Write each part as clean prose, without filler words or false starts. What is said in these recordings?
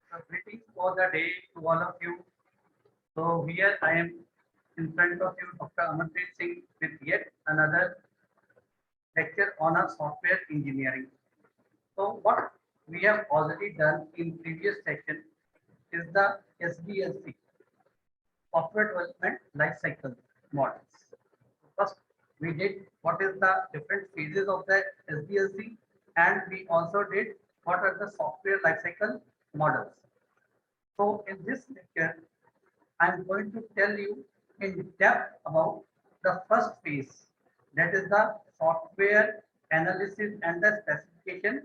So greetings for the day to all of you. So here I am in front of you, Dr. Amarpreet Singh, with yet another lecture on our software engineering. So what we have already done in previous session is the SDLC, Software Development Life Cycle models. First, we did what is the different phases of the SDLC, and we also did what are the software lifecycle models. So in this lecture, I'm going to tell you in depth about the first phase, that is the software analysis and the specification.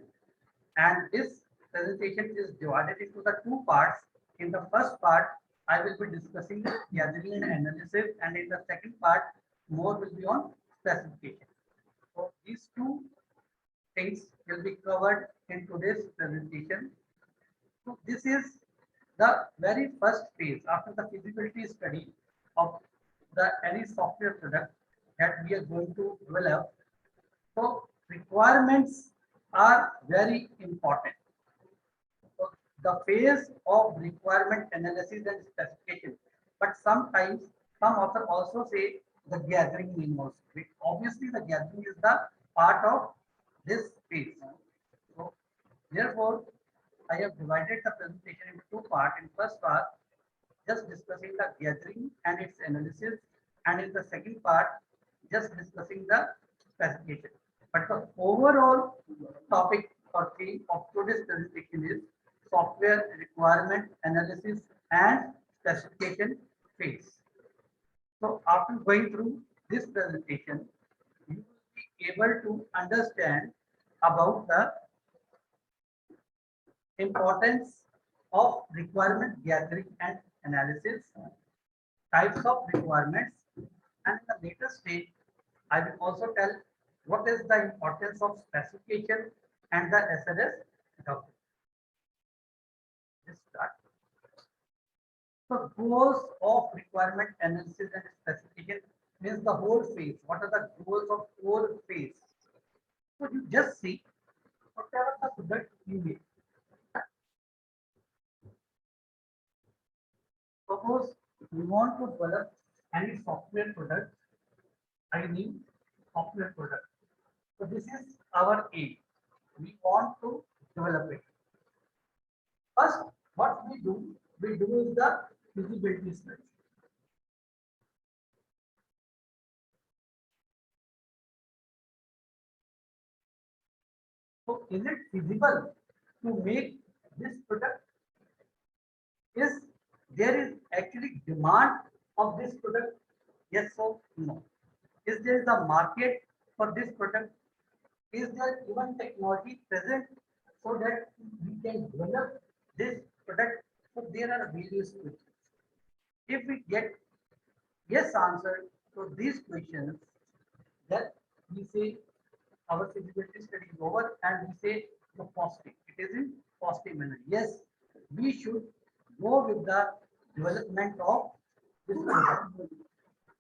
And this presentation is divided into the two parts. In the first part, I will be discussing gathering and analysis, and in the second part, more will be on specification. So these two things will be covered in today's presentation. So this is the very first phase after the feasibility study of the any software product that we are going to develop. So requirements are very important. So the phase of requirement analysis and specification, but sometimes some author also say the gathering means also. Obviously, the gathering is the part of this phase. So therefore, I have divided the presentation into two parts. In first part, just discussing the gathering and its analysis, and in the second part, just discussing the specification. But the overall topic or theme of today's presentation is software requirement analysis and specification phase. So after going through this presentation, you will be able to understand about the importance of requirement gathering and analysis, types of requirements, and in the later stage, I will also tell what is the importance of specification and the SLS document. Let's start. So goals of requirement analysis and specification means the whole phase. What are the goals of whole phase? So you just see whatever the product you make. Suppose we want to develop any software product, I mean software product. So this is our aim. We want to develop it. First, what we do is the feasibility study. So is it feasible to make this product? Is there is actually demand of this product? Yes or no? Is there a market for this product? Is there even technology present so that we can develop this product? So there are various questions. If we get yes answer to these questions, then we say our feasibility study is over and we say the positive. It is in positive manner. Yes, we should go with the development of this product.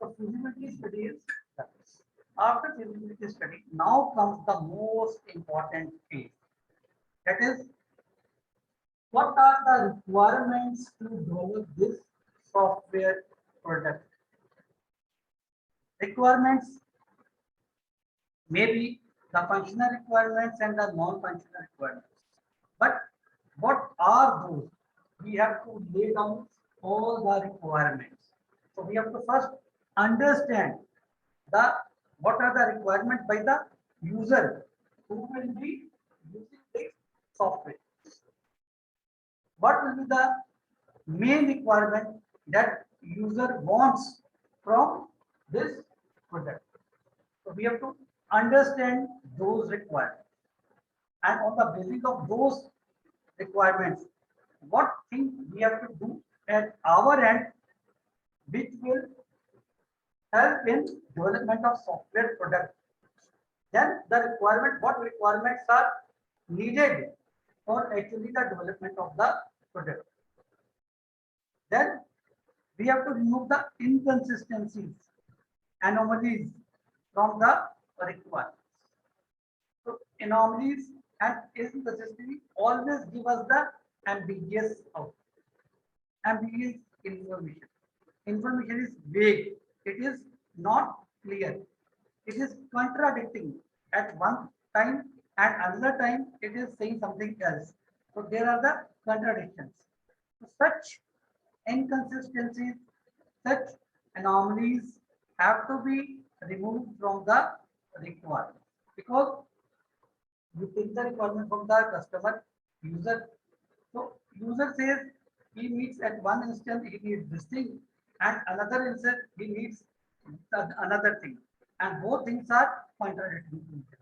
So feasibility study is done. After feasibility study, now comes the most important phase. That is, what are the requirements to develop this software product? Requirements may be the functional requirements and the non-functional requirements. But what are those? We have to lay down all the requirements. So we have to first understand the what are the requirements by the user who will be using this software. What will be the main requirement that user wants from this product? So we have to understand those requirements, and on the basis of those requirements, what thing we have to do at our end, which will help in development of software product. Then the requirement, what requirements are needed for actually the development of the product. Then we have to remove the inconsistencies, anomalies from the requirements. So anomalies and inconsistency always give us the ambiguous output. Ambiguous information. Information is vague. It is not clear. It is contradicting at one time and another time it is saying something else. So there are the contradictions. So such inconsistencies, such anomalies have to be removed from the requirement because you take the requirement from the customer user. So user says he needs at one instant he needs this thing, and another instant he needs another thing, and both things are contradicting to each other.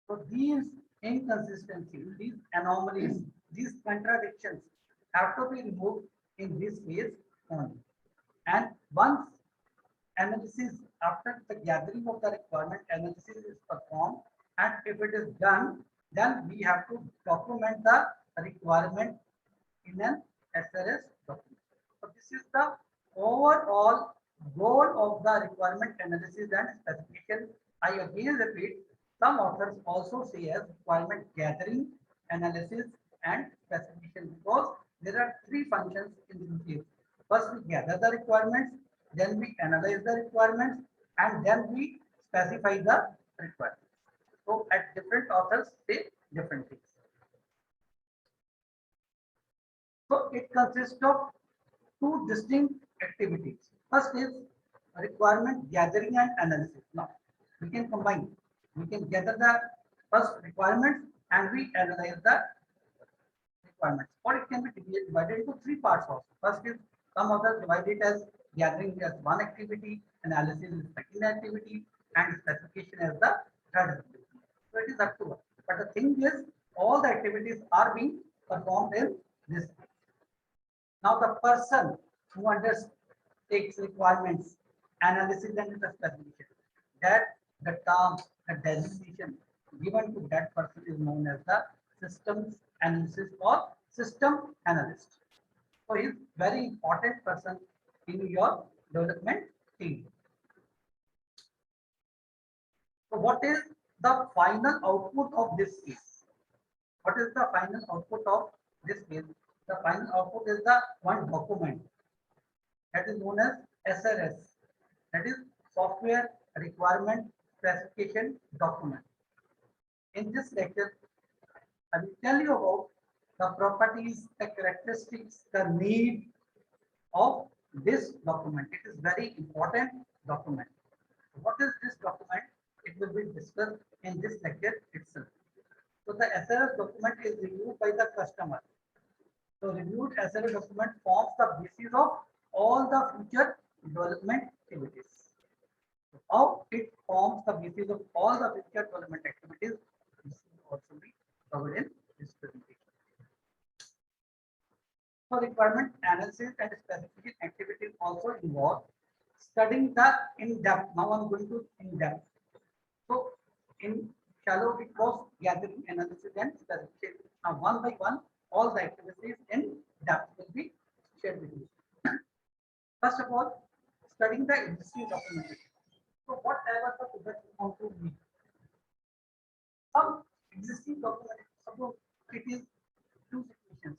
So these inconsistencies, these anomalies, these contradictions have to be removed in this phase only. And once analysis after the gathering of the requirement analysis is performed, and if it is done, then we have to document the requirement in an SRS document. So this is the overall goal of the requirement analysis and specification. I again repeat, some authors also say as requirement gathering, analysis and specification because there are three functions in this case. First we gather the requirements, then we analyze the requirements, and then we specify the requirements. So at different authors say different things. So it consists of two distinct activities. First is requirement gathering and analysis. Now we can combine. We can gather the first requirements and we analyze the requirements. Or it can be divided into three parts also. First is some others divide it as gathering as one activity, analysis is second activity, and specification as the third activity. So it is up to us. But the thing is, all the activities are being performed in this. Now the person who undertakes requirements, analysis and the specification, that the term, the designation given to that person is known as the systems analysis or system analyst. So he is very important person in your development team. So what is the final output of this case? What is the final output of this case? The final output is the one document that is known as SRS, that is Software Requirement Specification Document. In this lecture, I will tell you about the properties, the characteristics, the need of this document. It is very important document. What is this document? It will be discussed in this lecture itself. So the SRS document is reviewed by the customer. So reviewed SRS document forms the basis of all the future development activities. So how it forms the basis of all the future development activities, this will also be covered in this presentation. So requirement analysis and specification activities also involve studying the in-depth. Now I'm going to in-depth. So in shallow it was gathering, analysis and specification. Now one by one, all the activities in depth will be shared with you. First of all, studying the existing documentation. So whatever the product you want to make, some existing documentation, suppose it is two situations.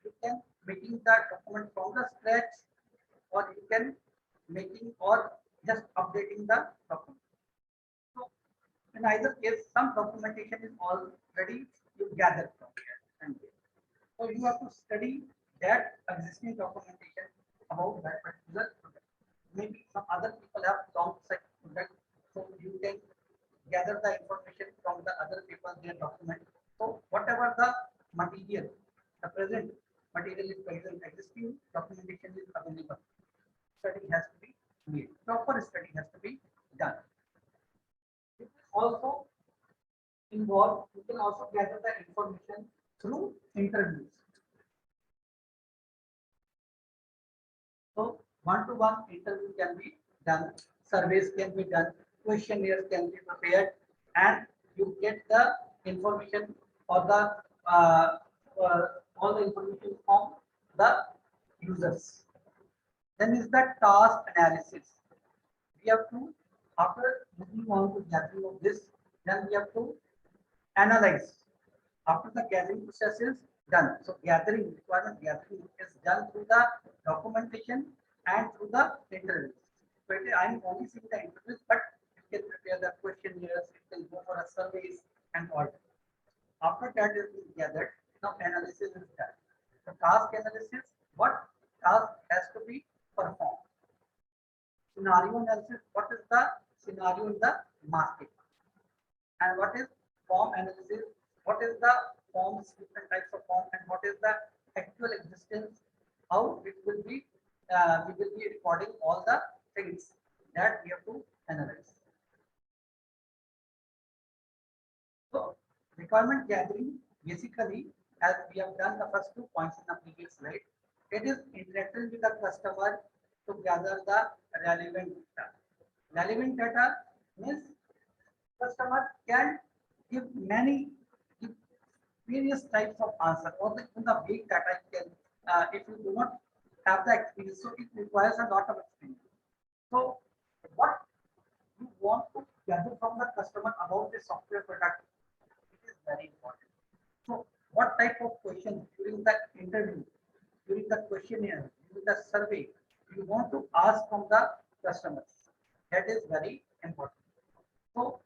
You can making that document from the scratch, or you can making or just updating the document. So in either case, some documentation is already you gather from here and here. So you have to study that existing documentation about that particular product. Maybe some other people have long such product, so you can gather the information from the other people their document. So whatever the material, the present material is present, existing documentation is available. Study has to be made. Proper study has to be done. It also involve, you can also gather the information through interviews. So one-to-one interview can be done, surveys can be done, questionnaires can be prepared, and you get the information or the all the information from the users. Then is the task analysis. We have to, after moving on to gathering of this, then we have to analyze. After the gathering process is done, so gathering requirement gathering is done through the documentation and through the interviews. So I'm only seeing the interviews, but you can prepare the questionnaires, you can go for a surveys and all. After that is gathered, now analysis is done. The task analysis, what task has to be performed? Scenario analysis, what is the scenario in the market? And what is form analysis? What is the forms, different types of form, and what is the actual existence? How it will be, we will be recording all the things that we have to analyze. So, requirement gathering basically, as we have done the first 2 points in the previous slide, it is interacting with the customer to gather the relevant data. Relevant data means customer can give many give various types of answer or the big data can if you do not have the experience, so it requires a lot of experience. So what you want to gather from the customer about the software product, it is very important. So what type of questions during the interview, during the questionnaire, during the survey you want to ask from the customers, that is very important. So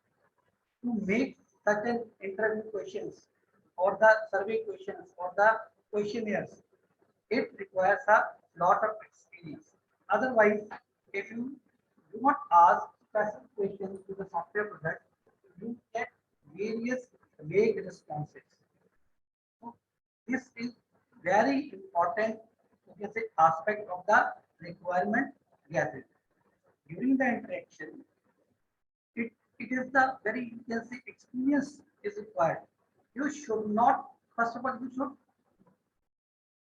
to make certain interview questions or the survey questions or the questionnaires, it requires a lot of experience. Otherwise, if you do not ask specific questions to the software product, you get various vague responses. So this is very important, you can say, aspect of the requirement gathering. During the interaction, it is the very, you can say, experience is required. You should not, first of all, you should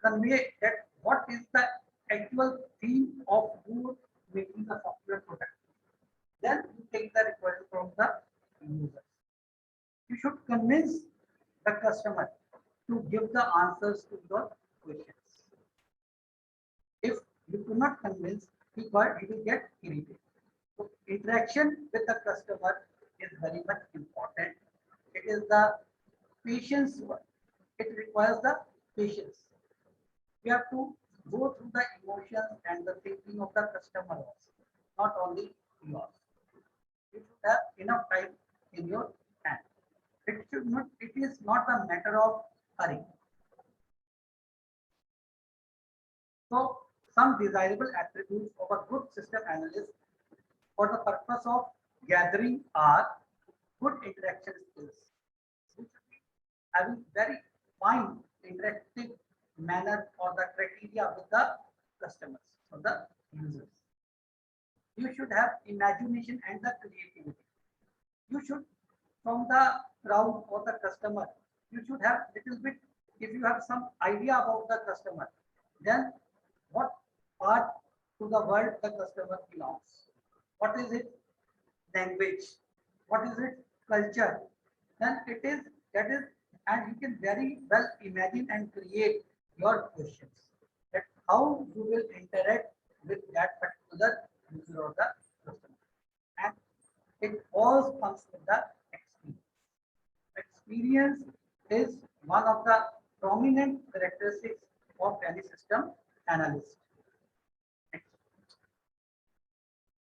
convey that what is the actual theme of you making the software product. Then you take the request from the users. You should convince the customer to give the answers to your questions. If you do not convince, he will get irritated. So interaction with the customer is very much important. It is the patience work. It requires the patience. You have to go through the emotions and the thinking of the customer also, not only yours. You should have enough time in your hand. It should not. It is not a matter of hurry. So, some desirable attributes of a good system analyst for the purpose of gathering are good interaction skills. You should be having very fine interactive manner or the criteria with the customers or the users. You should have imagination and the creativity. You should, from the crowd or the customer, you should have little bit, if you have some idea about the customer, then what part to the world the customer belongs. What is it? Language. What is it? Culture. Then it is, that is, and you can very well imagine and create your questions. That how you will interact with that particular user or the customer. And it all comes with the experience. Experience is one of the prominent characteristics of any system analyst.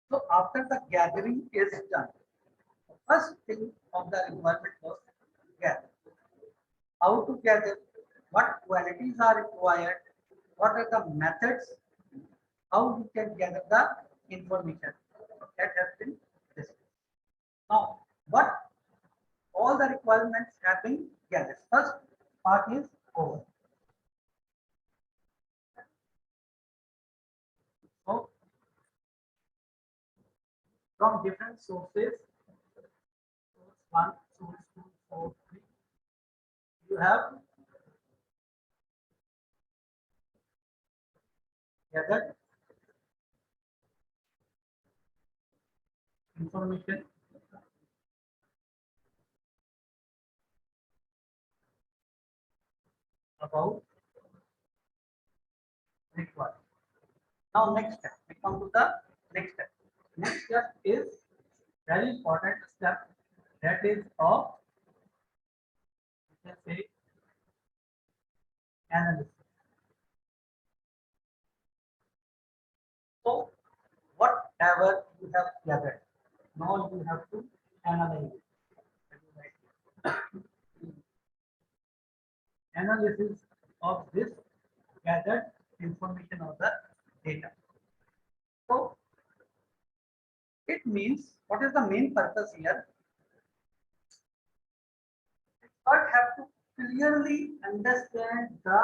So after the gathering is done, the first thing of the requirement was gather. How to gather, what qualities are required, what are the methods, how you can gather the information. That has been discussed. Now, what all the requirements have been gathered. First part is over. So, from different sources, source 1, source 2, source 3, you have gathered information about requirement. Now, next step, we come to the next step. Next step is very important step, that is of let's say analysis. So whatever you have gathered, now you have to analyze it. Analysis of this gathered information of the data. So it means, what is the main purpose here? Expert have to clearly understand the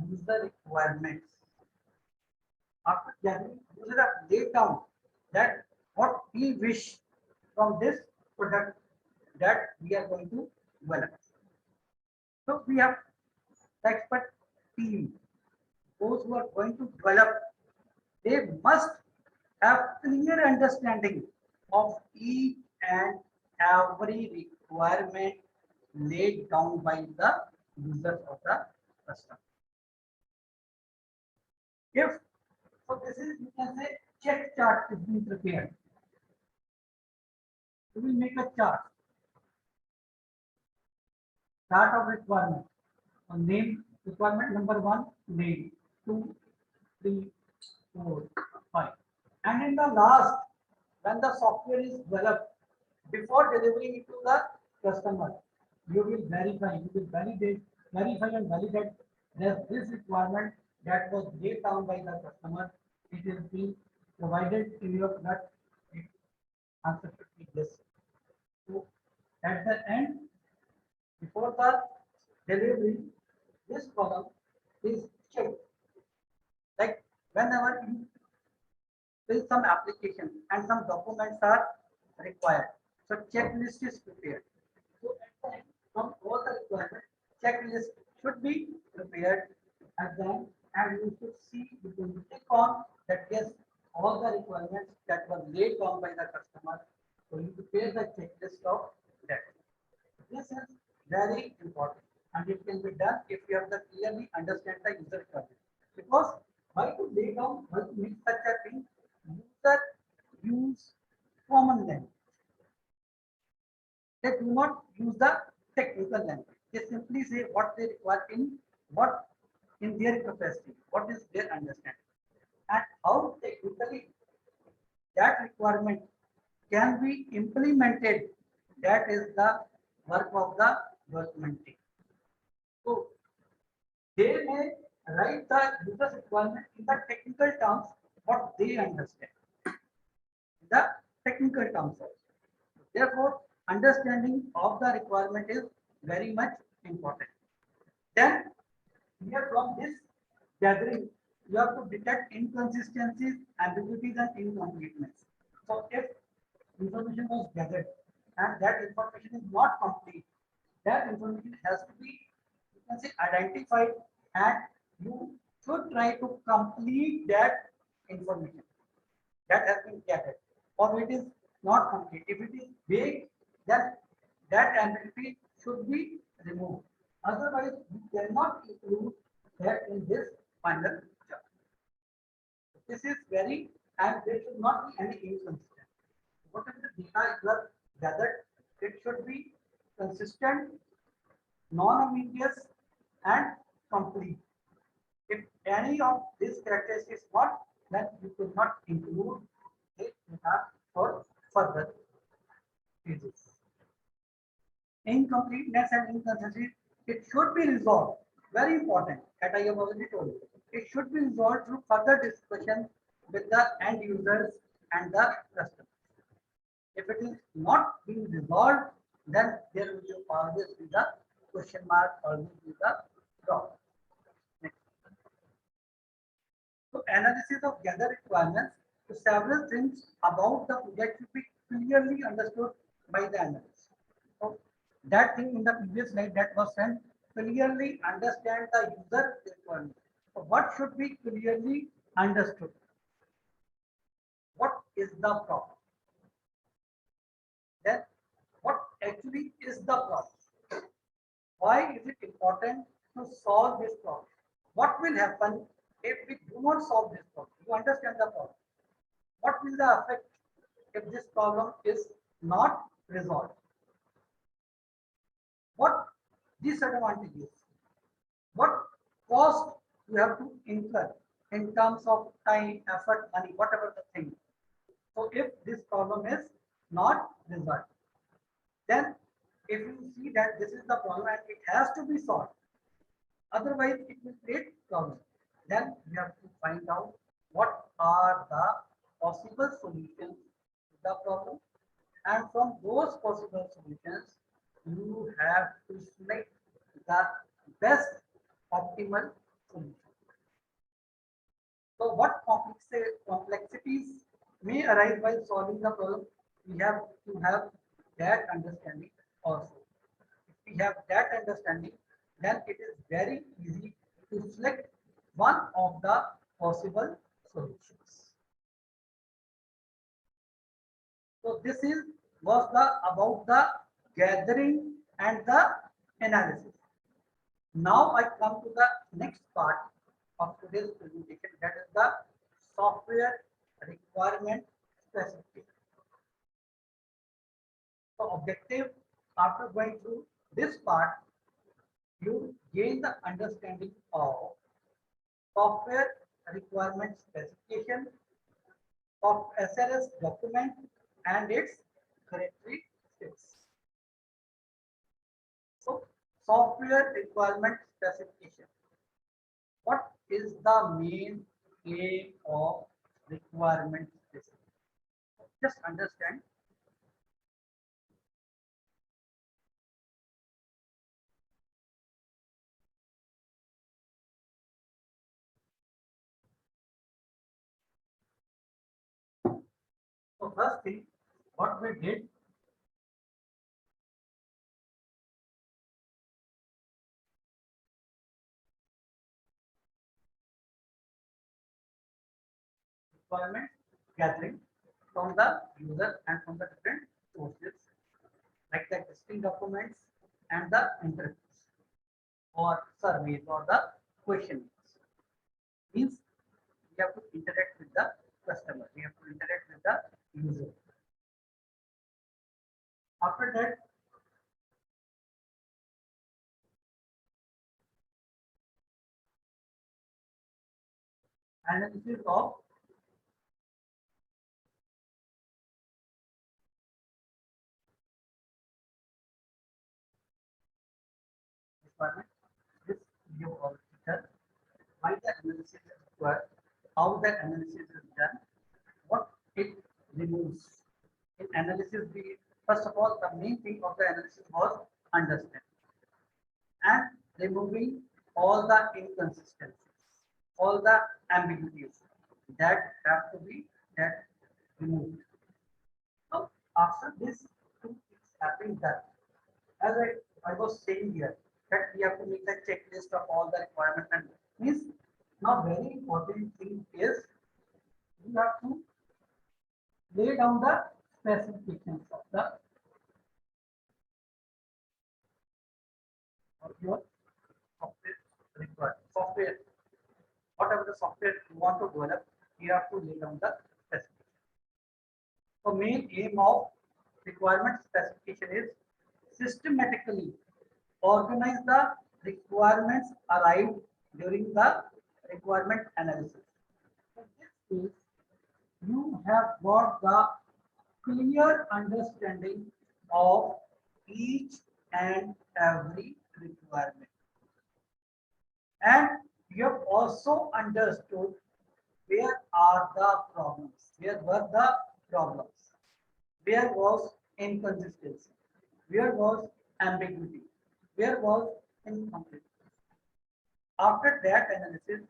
user requirements. After gathering, user have laid down that what we wish from this product that we are going to develop. So we have the expert team, those who are going to develop, they must have clear understanding of each and every requirement laid down by the users of the customer. If so, this is, you can say, check chart is being prepared. We will make a chart of requirement. Name requirement number 1, name 2, 3, 4, 5. And in the last, when the software is developed, before delivering it to the customer, you will verify, you will verify and validate that this requirement that was laid down by the customer, it is being provided in your product. Answer should be yes. So at the end, before the delivery, this column is checked. Like whenever you fill some application and some documents are required, so checklist is prepared. So at the end, from all the requirements, checklist should be prepared at the end, and you should see, you can click on that yes, all the requirements that were laid down by the customer. So you prepare the checklist of that. This is very important, and it can be done if you have to clearly understand the user requirement. Because why to lay down, why to make such a thing, user use common language. They do not use the technical language. They simply say what they require in their capacity, what is their understanding, and how technically that requirement can be implemented. That is the work of the development team. So they may write the user requirement in the technical terms, what they understand. The technical terms also. Therefore, understanding of the requirement is very much important. Then, here from this gathering, you have to detect inconsistencies, ambiguities, and incompleteness. So, if information was gathered and that information is not complete, that information has to be, you can say, identified, and you should try to complete that information that has been gathered, or it is not complete. If it is vague, then that ambiguity should be removed. Otherwise, you cannot include that in this final chart. This is very, and there should not be any inconsistent. Whatever the data you have gathered, it should be consistent, non-ambiguous, and complete. If any of these characteristics is not, then you could not include it for further phases. Incompleteness and inconsistency, it should be resolved. Very important, as I have already told you. It should be resolved through further discussion with the end users and the customers. If it is not being resolved, then there will always be the question mark, always be the problem. So analysis of gather requirements. So several things about the project should be clearly understood by the analyst. So that thing in the previous slide that was sent, clearly understand the user requirement. So what should be clearly understood? What is the problem? Then what actually is the problem? Why is it important to solve this problem? What will happen if we do not solve this problem? You understand the problem. What will the effect if this problem is not resolved? What disadvantages. What cost you have to incur in terms of time, effort, money, whatever the thing. So if this problem is not resolved, then if you see that this is the problem and it has to be solved, otherwise it will create problem. Then we have to find out what are the possible solutions to the problem, and from those possible solutions, you have to select the best optimal solution. So what complexities may arise while solving the problem? We have to have that understanding also. If we have that understanding, then it is very easy to select one of the possible solutions. So this is was the about the gathering and the analysis. Now I come to the next part of today's presentation, that is the software requirement specification. So objective after going through this part, you gain the understanding of software requirement specification of SRS document and its characteristics. So software requirement specification. What is the main aim of requirement specification? Just understand. So first thing, what we did, requirement gathering from the user and from the different sources, like the existing documents and the interviews or surveys or the questions. Means we have to interact with the customer, we have to interact with the user. After that, analysis of requirement. This you already done. Why the analysis is required, how the analysis is done, what it removes. In analysis, we first of all the main thing of the analysis was understand and removing all the inconsistencies, all the ambiguities that have to be that removed. Now, after this two things have been done, as I was saying here, that we have to make a checklist of all the requirements and means now very important thing is you have to lay down the specifications of your software required software, whatever the software you want to develop, you have to lay down the specification. So main aim of requirement specification is systematically organize the requirements arrived during the requirement analysis. In this case, you have got the clear understanding of each and every requirement. And you have also understood where are the problems, where were the problems, where was inconsistency, where was ambiguity, where was incomplete. After that analysis,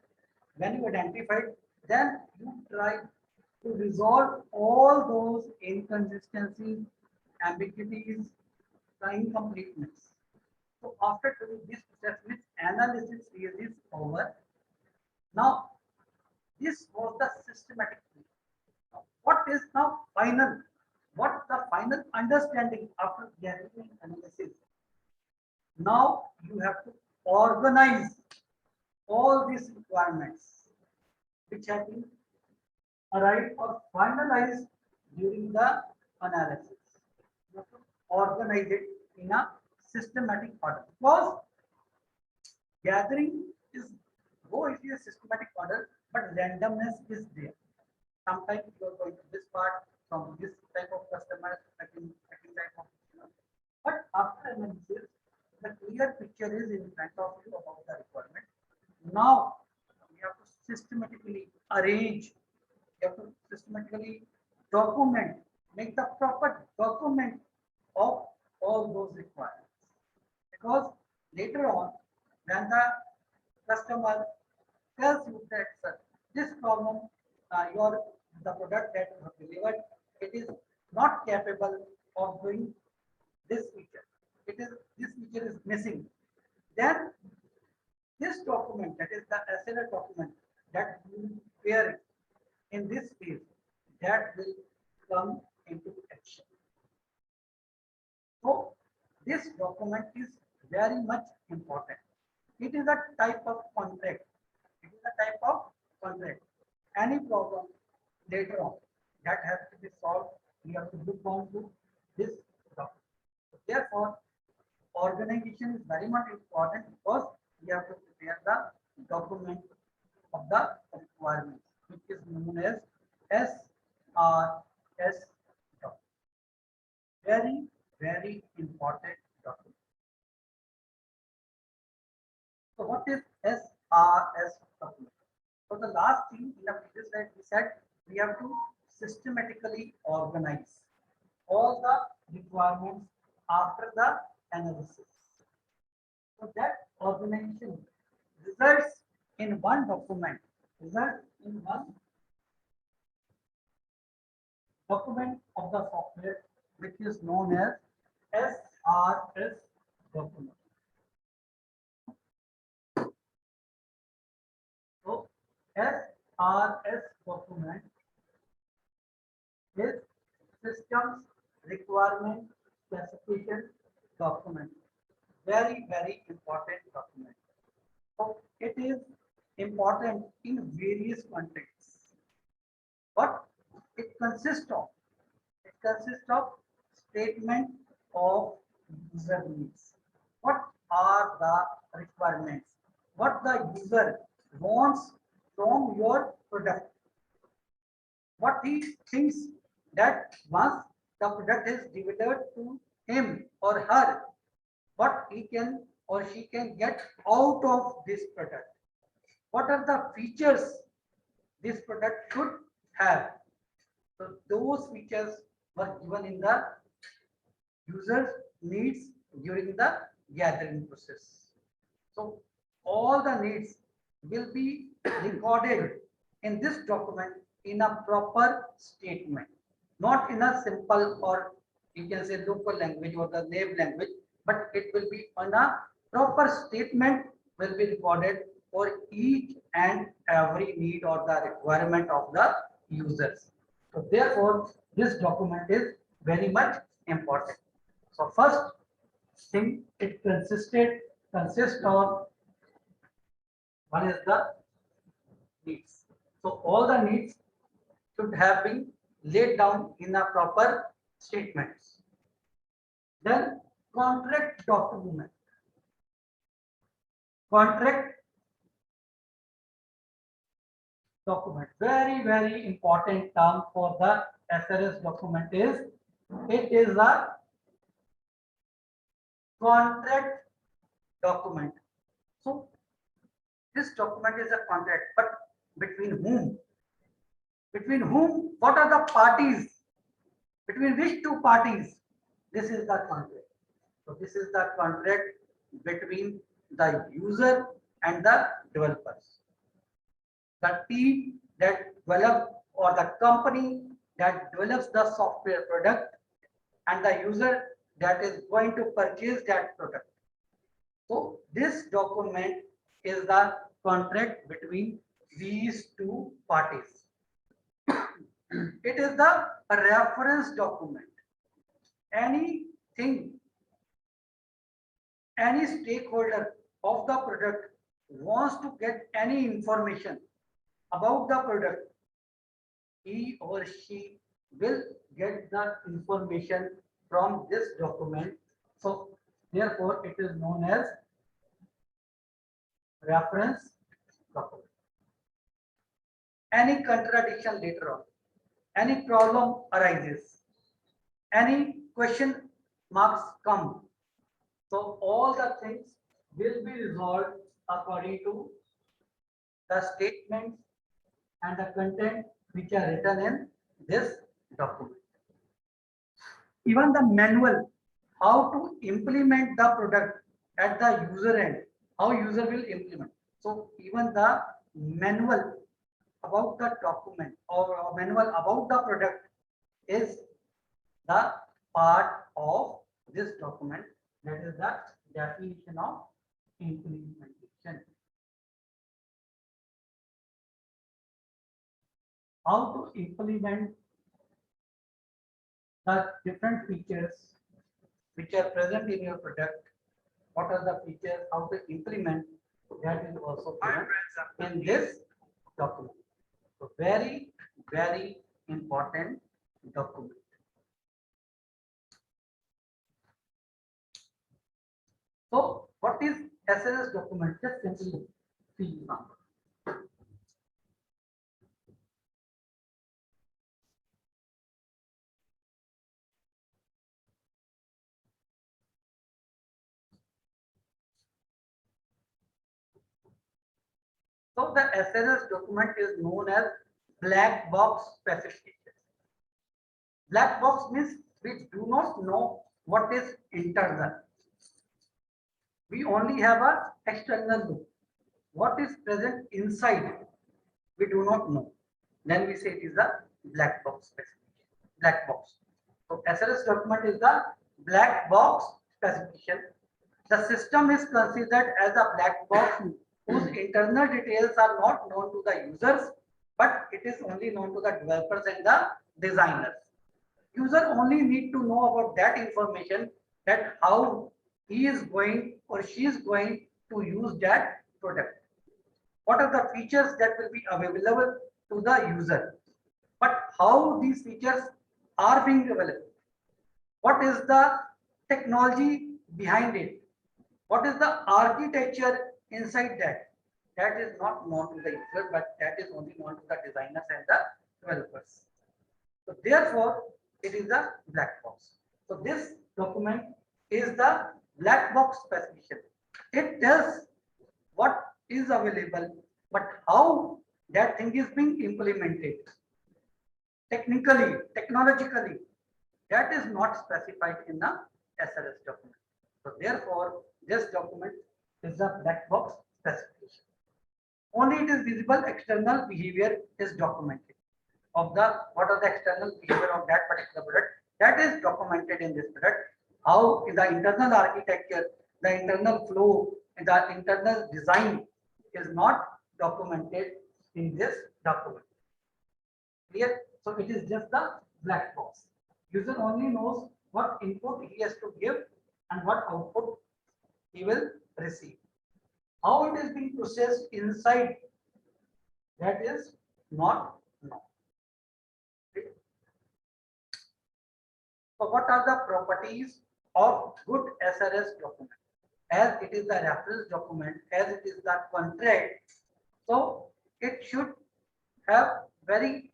when you identified, then you try to resolve all those inconsistencies, ambiguities, the incompleteness. So after doing this process, which analysis phase is over, now this was the systematic thing. What is now final? What the final understanding after gathering analysis? Now you have to organize all these requirements which have been arrived or finalized during the analysis. You have to organize it in a systematic order, because gathering is, though it is systematic order, but randomness is there. Sometimes you are going to this part from this type of customer, second type of customer. But after analysis, the clear picture is in front of you about the requirement. Now we have to systematically arrange, you have to systematically document, make the proper document of all those requirements. Because later on, when the customer tells you that, sir, this problem, your the product that you have delivered, it is not capable of doing this feature. It is this feature is missing. Then this document, that is the SLA document that you prepare it in this phase, that will come into action. So this document is very much important. It is a type of contract. It is a type of contract. Any problem later on that has to be solved, we have to look on to this document. Therefore, organization is very much important because we have to prepare the document of the requirements, which is known as SRS document. Very, very important document. So what is SRS document? So the last thing in the previous slide we said we have to systematically organize all the requirements after the analysis. So that organization results in one document, of the software, which is known as SRS document. So SRS document is systems requirement specification document. Very, very important document. So it is important in various contexts. What it consists of? It consists of statement of user needs. What are the requirements? What the user wants from your product? What he thinks that once the product is delivered to him or her, what he can or she can get out of this product? What are the features this product should have? So those features were given in the user's needs during the gathering process. So all the needs will be recorded in this document in a proper statement, not in a simple or you can say local language or the native language, but it will be on a proper statement will be recorded for each and every need or the requirement of the users. So therefore, this document is very much important. So first thing it consists of one is the needs. So all the needs should have been laid down in a proper statements. Then contract document. Contract document. Very, very important term for the SRS document is it is a contract document. So this document is a contract, but between whom? Between whom? What are the parties? Between which two parties? This is the contract. So this is the contract between the user and the developers. The team that develop or the company that develops the software product and the user that is going to purchase that product. So this document is the contract between these two parties. It is the reference document. Anything, any stakeholder of the product wants to get any information about the product, he or she will get the information from this document. So Therefore, it is known as reference document. Any contradiction later on, any problem arises, any question marks come. So all the things will be resolved according to the statements and the content which are written in this document. Even the manual, how to implement the product at the user end, how user will implement. So even the manual about the document or manual about the product is the part of this document. That is the definition of implementation. How to implement the different features which are present in your product. What are the features? How to implement? That is also given in this document. So very, very important document. So what is SLS document? Just simply see example. So the SLS document is known as black box specification. Black box means we do not know what is internal. We only have a external look. What is present inside, we do not know. Then we say it is a black box specification. Black box. So SLS document is the black box specification. The system is considered as a black box whose internal details are not known to the users, but it is only known to the developers and the designers. User only need to know about that information, that how he is going or she is going to use that product. What are the features that will be available to the user? But how these features are being available? What is the technology behind it? What is the architecture inside that? That is not known to the user, but that is only known to the designers and the developers. So therefore, it is a black box. So this document is the black box specification. It tells what is available, but how that thing is being implemented. Technically, technologically, that is not specified in the SLS document. So therefore, this document is the black box specification. Only it is visible external behavior is documented. Of the what are the external behavior of that particular product, that is documented in this product. How is the internal architecture, the internal flow, and the internal design is not documented in this document. Clear? So it is just the black box. User only knows what input he has to give and what output he will receive. How it is being processed inside, that is not known. So what are the properties of good SRS document? As it is the reference document, as it is the contract, so it should have very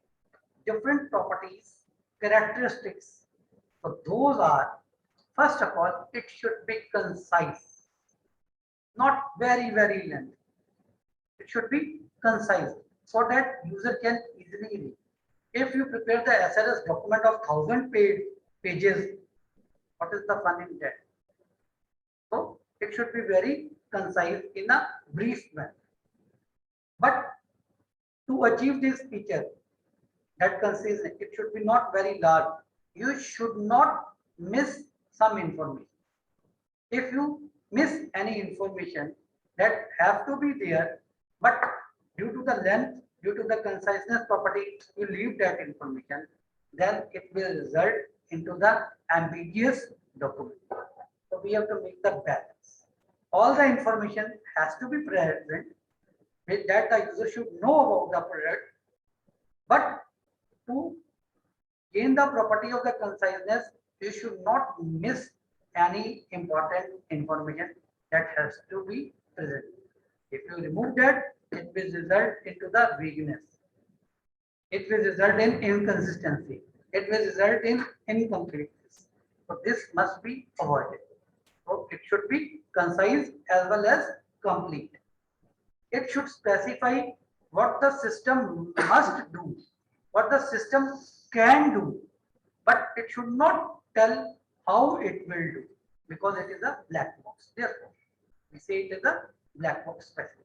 different properties, characteristics. So those are, first of all, it should be concise, not very, very lengthy. It should be concise so that user can easily read. If you prepare the SRS document of 1,000 pages, what is the fun in that? So it should be very concise in a brief manner. But to achieve this feature, that conciseness, it should be not very large. You should not miss some information. If you miss any information, that have to be there, but due to the length, due to the conciseness property, you leave that information, then it will result into the ambiguous document. So we have to make the balance. All the information has to be present with that the user should know about the product, but to gain the property of the conciseness, you should not miss any important information that has to be present. If you remove that, it will result into the vagueness. It will result in inconsistency. It will result in incompleteness. So this must be avoided. So it should be concise as well as complete. It should specify what the system must do, what the system can do, but it should not tell how it will do because it is a black box. Therefore, we say it is a black box specification.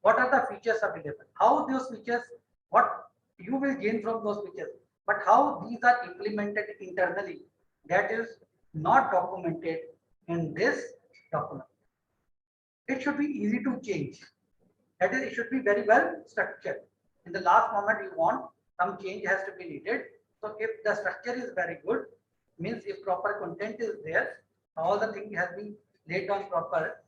What are the features available? How those features, what you will gain from those features, but how these are implemented internally, that is not documented in this document. It should be easy to change. That is, it should be very well structured. In the last moment you want, some change has to be needed. So if the structure is very good, means if proper content is there, all the thing has been laid on proper,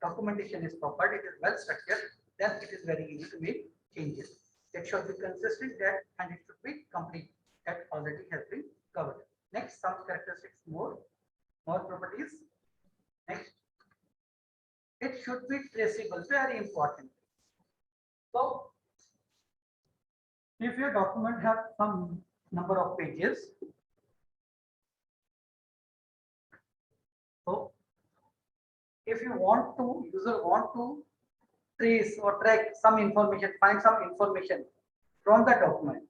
documentation is proper, it is well structured, then it is very easy to make changes. It should be consistent that and it should be complete. That already has been covered. Next, some characteristics more properties. Next, it should be traceable, very important. So, if your document have some number of pages, so if you want to, user want to trace or track some information, find some information from the document,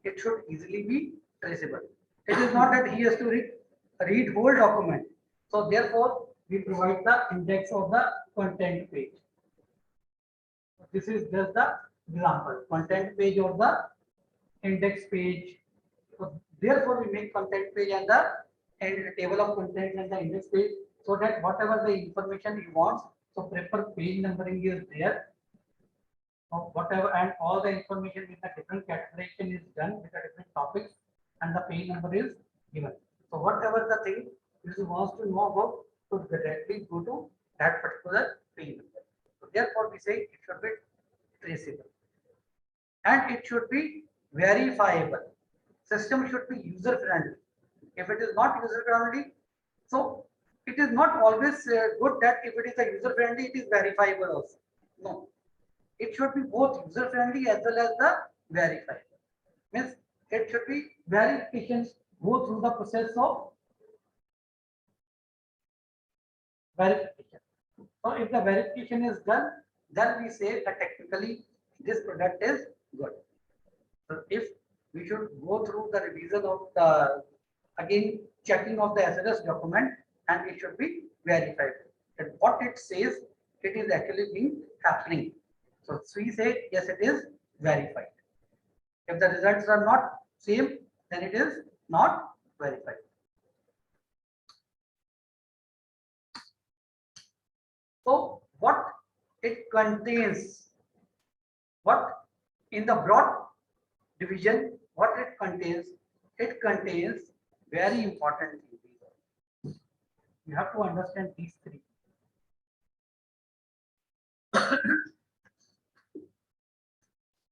it should easily be traceable. It is not that he has to read whole document. So therefore, we provide the index of the content page. This is just the example, content page of the index page. So therefore, we make content page and the table of contents and the index page so that whatever the information you want, so proper page numbering is there. So whatever and all the information with the different categorization is done with the different topics and the page number is given. So whatever the thing you want to know about, so directly go to that particular page number. So therefore, we say it should be traceable and it should be verifiable. System should be user friendly. If it is not user friendly, so it is not always good that if it is a user friendly, it is verifiable also. No, it should be both user friendly as well as the verifiable. Means it should be verifications go through the process of verification. So if the verification is done, then we say that technically this product is good. So if we should go through the revision of the again checking of the SLS document and it should be verified that what it says it is actually being happening. So we say yes, it is verified. If the results are not same, then it is not verified. So what it contains, what in the broad division, what it contains very important things. You have to understand these three.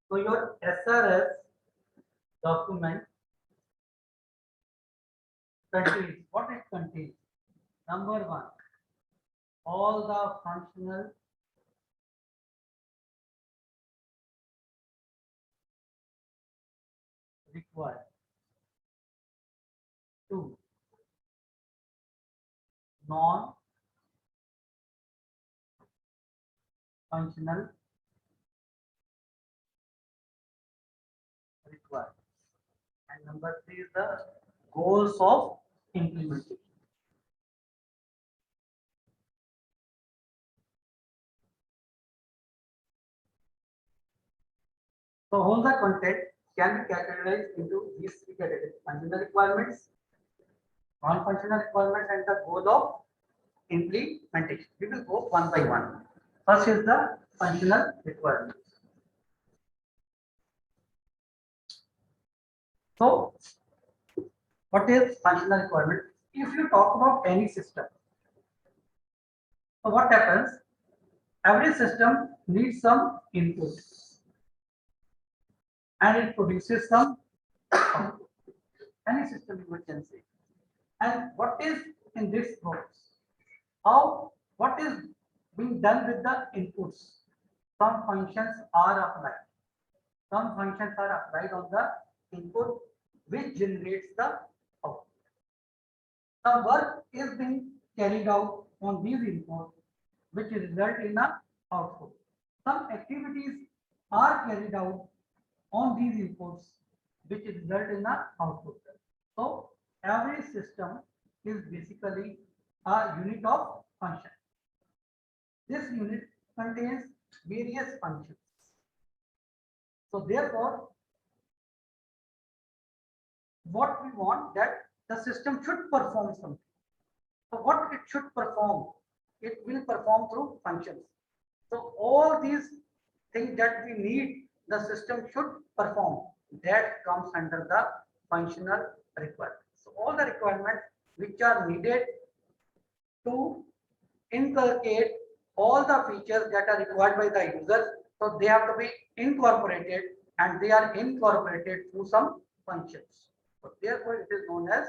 So your SRS document contains what it contains. Number one, all the functional required. Two, non-functional required. And number three is the goals of implementation. So all the content can be categorized into these three categories: functional requirements, non-functional requirements, and the goal of implementation. We will go one by one. First is the functional requirements. So, what is functional requirement? If you talk about any system, so what happens? Every system needs some input and it produces some output. Any system you can say. And what is in this process? How, what is being done with the inputs? Some functions are applied. Some functions are applied on the input which generates the output. The work is being carried out on these inputs which result in a output. Some activities are carried out on these inputs which result in a output. So every system is basically a unit of function. This unit contains various functions. So therefore, what we want that the system should perform something. So what it should perform, it will perform through functions. So all these things that we need, the system should perform. That comes under the functional requirements. So all the requirements which are needed to inculcate all the features that are required by the users. So they have to be incorporated, and they are incorporated through some functions. So therefore, it is known as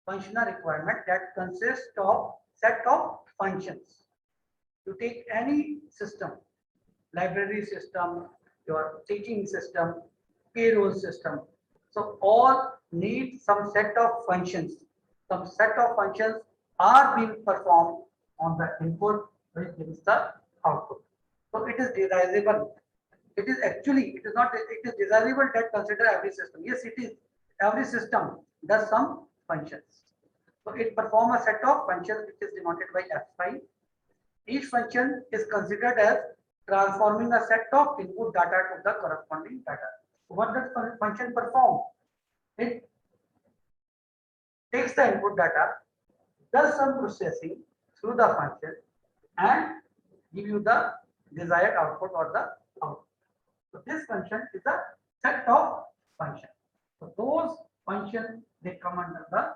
functional requirement that consists of set of functions. You take any system, library system, your teaching system, payroll system. So all need some set of functions. Some set of functions are being performed on the input which gives the output. So it is desirable. It is actually, it is not, it is desirable that consider every system. Yes, it is. Every system does some functions. So it performs a set of functions which is denoted by F5. Each function is considered as transforming a set of input data to the corresponding data. What does function perform? It takes the input data, does some processing through the function, and give you the desired output or the output. So this function is a set of functions. So those functions, they come under the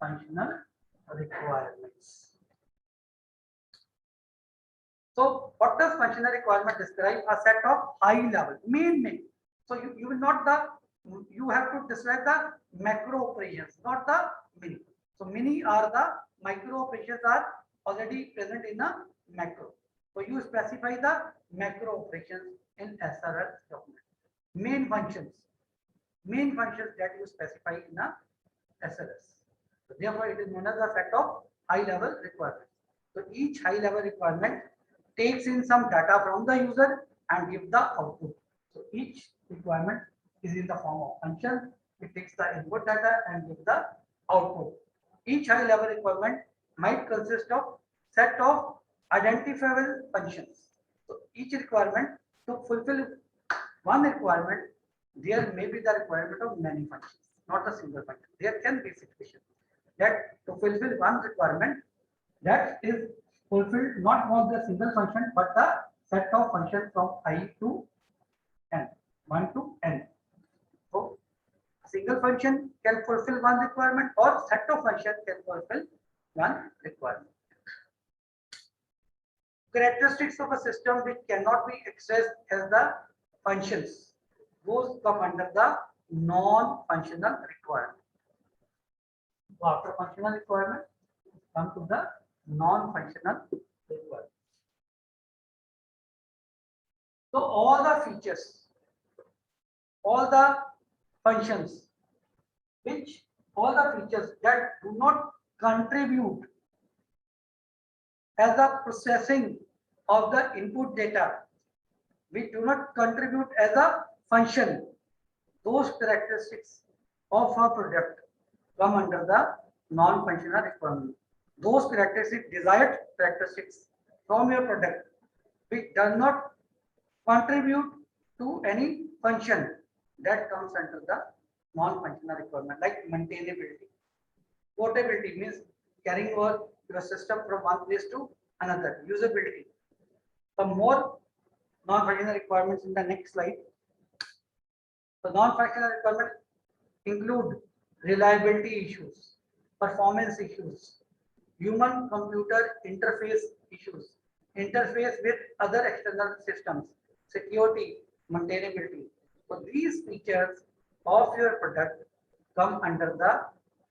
functional requirements. So what does functional requirement describe? A set of high level main. So you will not the, you have to describe the macro operations, not the mini. So mini are the micro operations are already present in a macro. So you specify the macro operations in SRS document. Main functions that you specify in a SRS. So therefore, it is known as a set of high level requirements. So each high level requirement takes in some data from the user and give the output. So each requirement is in the form of function. It takes the input data and gives the output. Each high level requirement might consist of set of identifiable functions. So each requirement, to fulfill one requirement, there may be the requirement of many functions, not a single function. There can be situations that to fulfill one requirement, that is fulfilled not on the single function but the set of functions from I to n, 1 to n. So a single function can fulfill one requirement, or set of functions can fulfill one requirement. Characteristics of a system which cannot be accessed as the functions, those come under the non-functional requirement. So after functional requirement, come to the non-functional requirement. So all the features, all the functions, all the features that do not contribute as the processing of the input data, which do not contribute as a function, those characteristics of a product come under the non-functional requirement. Those characteristics, desired characteristics from your product, which does not contribute to any function, that comes under the non-functional requirement, like maintainability. Portability means carrying over your system from one place to another. Usability. Some more non-functional requirements in the next slide. The non-functional requirements include reliability issues, performance issues, human-computer interface issues, interface with other external systems, security, maintainability. So these features of your product come under the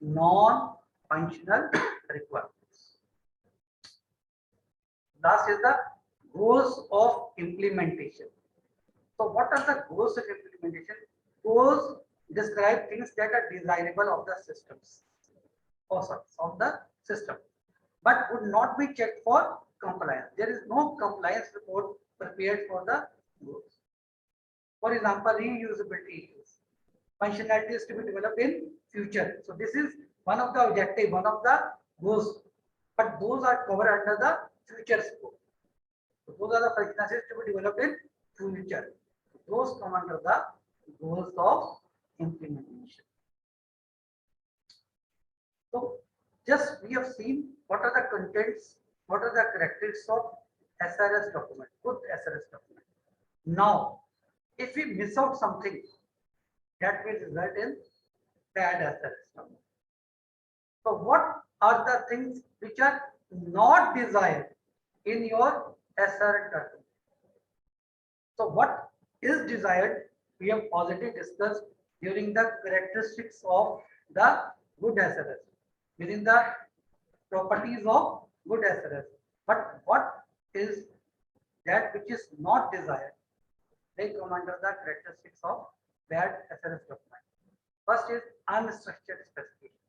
non-functional requirements. Last is the goals of implementation. So what are the goals of implementation? Goals describe things that are desirable of the systems, of the system, but would not be checked for compliance. There is no compliance report prepared for the goals. For example, reusability issues. Functionalities to be developed in future. So this is one of the objective, one of the goals, but those are covered under the future scope. So those are the functionalities to be developed in future. Those come under the goals of implementation. So just we have seen what are the contents, what are the characteristics of SRS document, good SRS document. Now, if we miss out something, that will result in bad SRS document. So what are the things which are not desired in your SRS document? So what is desired, we have already discussed during the characteristics of the good SRS, within the properties of good SRS. But what is that which is not desired? They come under the characteristics of bad SRS document. First is unstructured specification.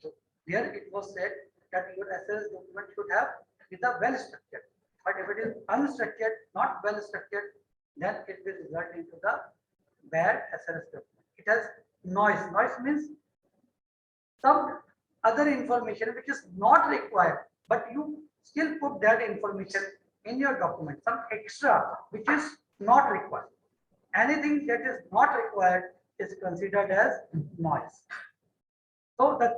So there it was said that your SRS document should have be the well structured. But if it is unstructured, not well structured, then it will result into the bad SRS document. It has noise. Noise means some other information which is not required, but you still put that information in your document, some extra which is not required. Anything that is not required is considered as noise. So the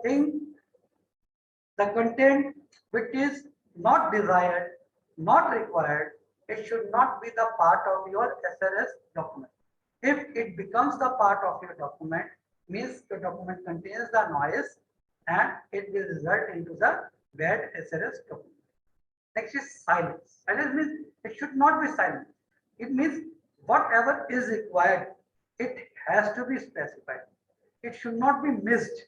content which is not desired, not required, it should not be the part of your SRS document. If it becomes the part of your document, means the document contains the noise and it will result into the bad SRS document. Next is silence. Silence means it should not be silent. It means whatever is required, it has to be specified. It should not be missed.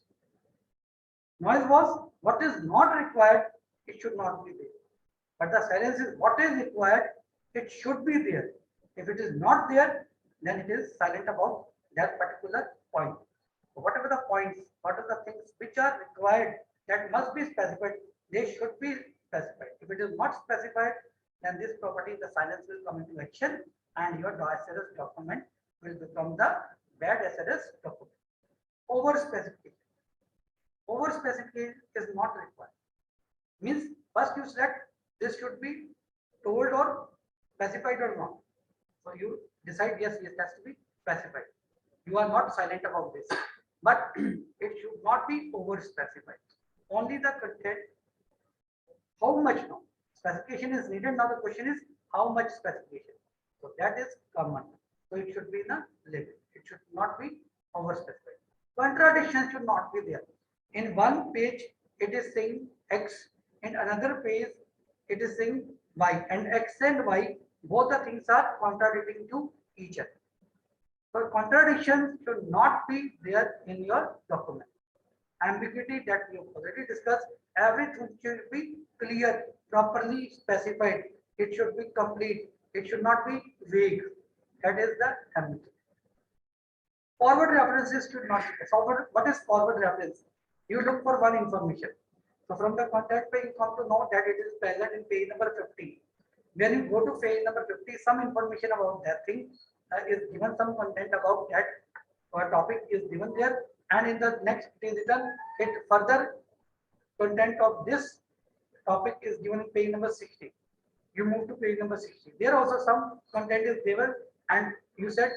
Noise was what is not required, it should not be there. But the silence is what is required, it should be there. If it is not there, then it is silent about that particular point. So whatever the points, what are the things which are required that must be specified, they should be specified. If it is not specified, then this property, the silence will come into action and your SRS document will become the bad SRS document. Over specification. Over specification is not required. Means first you select this should be told or specified or not. So you decide yes, it has to be specified. You are not silent about this, but it should not be over specified. Only the content. How much now? Specification is needed. Now the question is how much specification. So that is common. So it should be in a limit. It should not be over specified. Contradiction should not be there. In one page it is saying X, in another page it is saying Y, and X and Y, both the things are contradicting to each other. So contradiction should not be there in your document. Ambiguity that we have already discussed, everything should be clear, properly specified. It should be complete. It should not be vague. That is the ambiguity. Forward references should not be. Forward, what is forward reference? You look for one information. So from the contact page, you come to know that it is present in page number 50. When you go to page number 50, some information about that thing is given, some content about that topic is given there, and in the next it is written it further content of this topic is given in page number 60. You move to page number 60. There also some content is given, and you said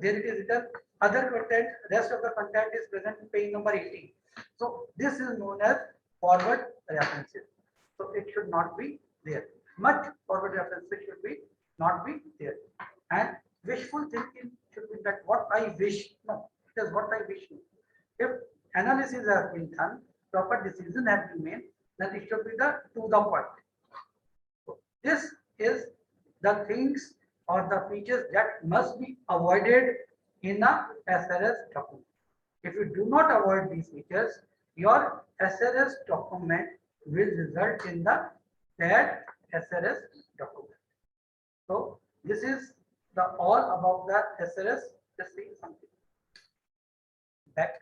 there it is written other content, rest of the content is present in page number 80. So this is known as forward references. So it should not be there. Much forward references should be not be there. And wishful thinking should be that what I wish. No, it is what I wish. If analysis has been done, proper decision has been made, then it should be the to the point. So this is the things or the features that must be avoided in a SRS document. If you do not avoid these features, your SRS document will result in that SRS document. So this is the all about the SRS. Just see something back.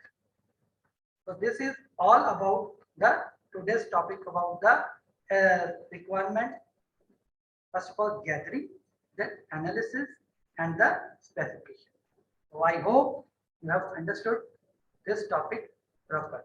So this is all about the today's topic about the requirement. First of all, gathering, then analysis, and the specification. So I hope you have understood this topic properly.